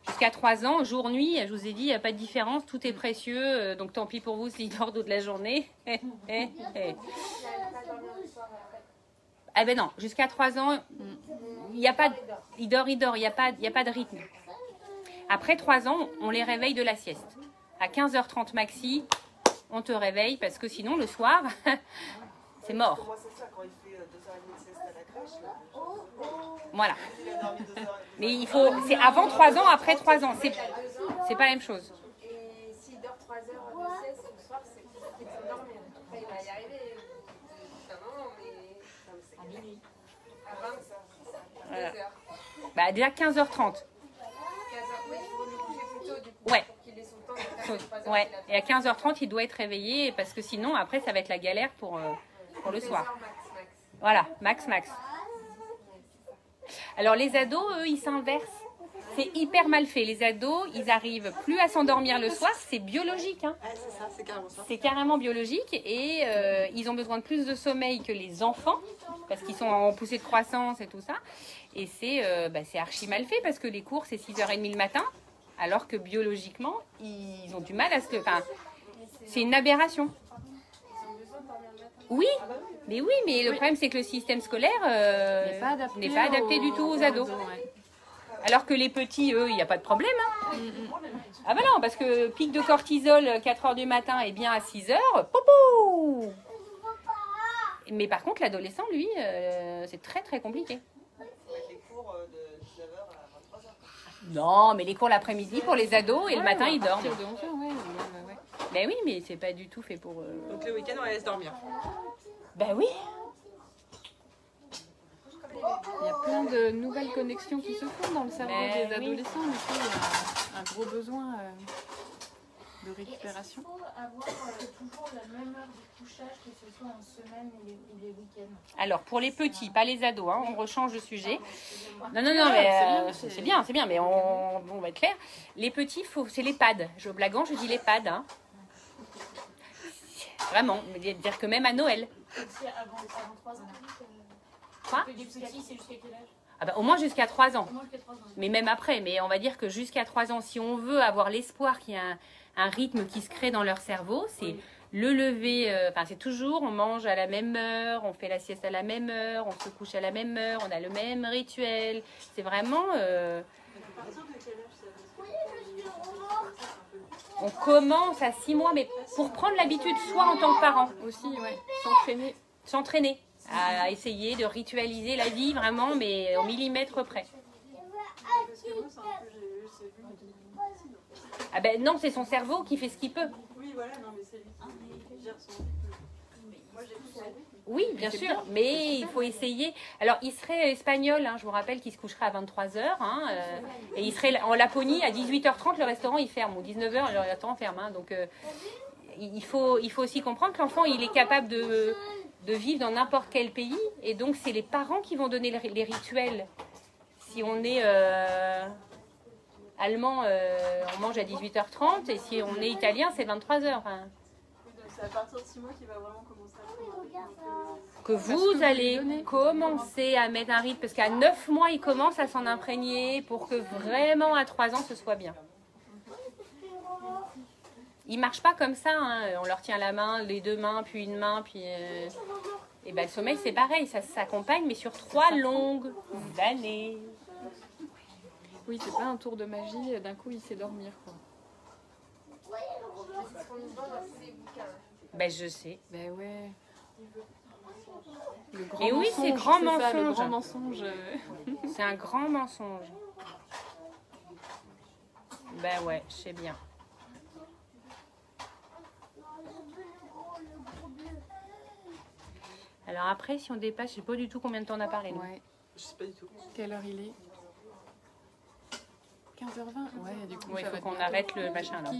Jusqu'à 3 ans, jour-nuit, je vous ai dit, il n'y a pas de différence, tout est précieux, donc tant pis pour vous s'il dort toute la journée. Ah ben non, jusqu'à 3 ans, il n'y a pas, il dort, il n'y a pas de rythme. Après 3 ans, on les réveille de la sieste. À 15h30 maxi, on te réveille parce que sinon le soir, c'est mort. Moi, c'est ça, quand il fait 2h30 de sieste à la crèche, là, Voilà. il a dormi 2 heures. Mais il faut, c'est avant 3 ans, après 3 ans. C'est pas la même chose. Et s'il dort 3 heures de sieste le soir, c'est qu'il faut dormir. Après, il va y arriver. À minuit. À 20, ça. Voilà. 2 heures. Bah déjà 15h30. 15 heures. Oui, il faut le coucher plus tôt, du coup. Ouais. Pour qu'il ait son temps de faire les 3 heures Ouais. qu'il a Et à 15h30, il doit être réveillé parce que sinon, après, ça va être la galère pour le fait. soir. 2 heures max. Voilà, max. Alors les ados, eux, ils s'inversent. C'est hyper mal fait. Les ados, ils arrivent plus à s'endormir le soir. C'est biologique, hein. Ouais, c'est ça, c'est carrément ça. C'est carrément biologique et ils ont besoin de plus de sommeil que les enfants parce qu'ils sont en poussée de croissance et tout ça. Et c'est archi mal fait parce que les cours, c'est 6h30 le matin alors que biologiquement, ils ont du mal à se... Enfin, c'est une aberration. Oui, mais le problème, c'est que le système scolaire N'est pas adapté du tout aux ados. ouais. Alors que les petits, eux, il n'y a pas de problème. Hein. Ah ben non, parce que pic de cortisol 4h du matin et bien à 6h, poupou. Mais par contre, l'adolescent, lui, c'est très très compliqué. Avec les cours de 19h à 23h. Non, mais les cours l'après-midi pour les ados et le matin, ils dorment. De 11 heures, ouais. Ben oui, mais c'est pas du tout fait pour... Donc le week-end, on la laisse dormir. Ben oui. Il y a plein de nouvelles connexions qui se font dans le cerveau Mais des oui. adolescents. Du coup, il y a un gros besoin de récupération. Il faut avoir toujours la même heure de couchage, que ce soit en semaine ou les week-ends. Alors, pour les petits, pas les ados, hein, on rechange de sujet. Non, mais c'est bien, mais on va être clair. Les petits, c'est les pads. Je blaguant, je dis les pads. Hein. Vraiment, dire que même à Noël. Aussi avant 3 ans. Quoi? Les petits, c'est jusqu'à quel âge? Ah ben, au moins jusqu'à 3 ans. Au moins jusqu'à 3 ans. Mais même après, mais on va dire que jusqu'à 3 ans, si on veut avoir l'espoir qu'il y a un rythme qui se crée dans leur cerveau, c'est Le lever, c'est toujours, on mange à la même heure, on fait la sieste à la même heure, on se couche à la même heure, on a le même rituel. C'est vraiment... on commence à 6 mois, mais pour prendre l'habitude, soit en tant que parent. Aussi, ouais. S'entraîner à essayer de ritualiser la vie vraiment, mais au millimètre près. Ah ben non, c'est son cerveau qui fait ce qu'il peut. Oui, voilà, non, mais c'est lui qui gère son rythme. Moi, j'ai plus son rythme. Oui, bien sûr, mais il faut essayer. Alors, il serait espagnol, hein, je vous rappelle qu'il se coucherait à 23h, et il serait en Laponie à 18h30, le restaurant il ferme, ou 19h, le restaurant ferme. Hein, donc, il faut aussi comprendre que l'enfant, il est capable de vivre dans n'importe quel pays, et donc c'est les parents qui vont donner les rituels. Si on est allemand, on mange à 18h30, et si on est italien, c'est 23h. Hein. C'est à partir de 6 mois qu'il va vraiment commencer à prendre un rythme. Que vous allez commencer à mettre un rythme, parce qu'à 9 mois, il commence à s'en imprégner pour que vraiment à 3 ans, ce soit bien. Ils ne marchent pas comme ça, hein. On leur tient la main, les 2 mains, puis une main, puis... Et ben, le sommeil, c'est pareil, ça s'accompagne, mais sur 3 longues années. Oui, c'est pas un tour de magie, d'un coup il sait dormir, quoi. Ben, je sais. Ben ouais. Et oui, c'est grand mensonge. Ça, le grand mensonge. C'est un grand mensonge. Ben ouais, je sais bien. Alors après, si on dépasse, je sais pas du tout combien de temps on a parlé. Nous. Ouais. Je sais pas du tout. Quelle heure il est? 15h20. Ouais, du coup, il ça faut va qu'on bientôt. arrête le machin là.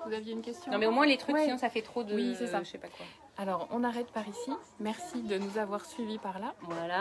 Vous aviez une question? Non mais au moins les trucs, Ouais. sinon ça fait trop de... Oui, c'est ça. Je sais pas quoi. Alors, on arrête par ici. Merci de nous avoir suivis par là. Voilà.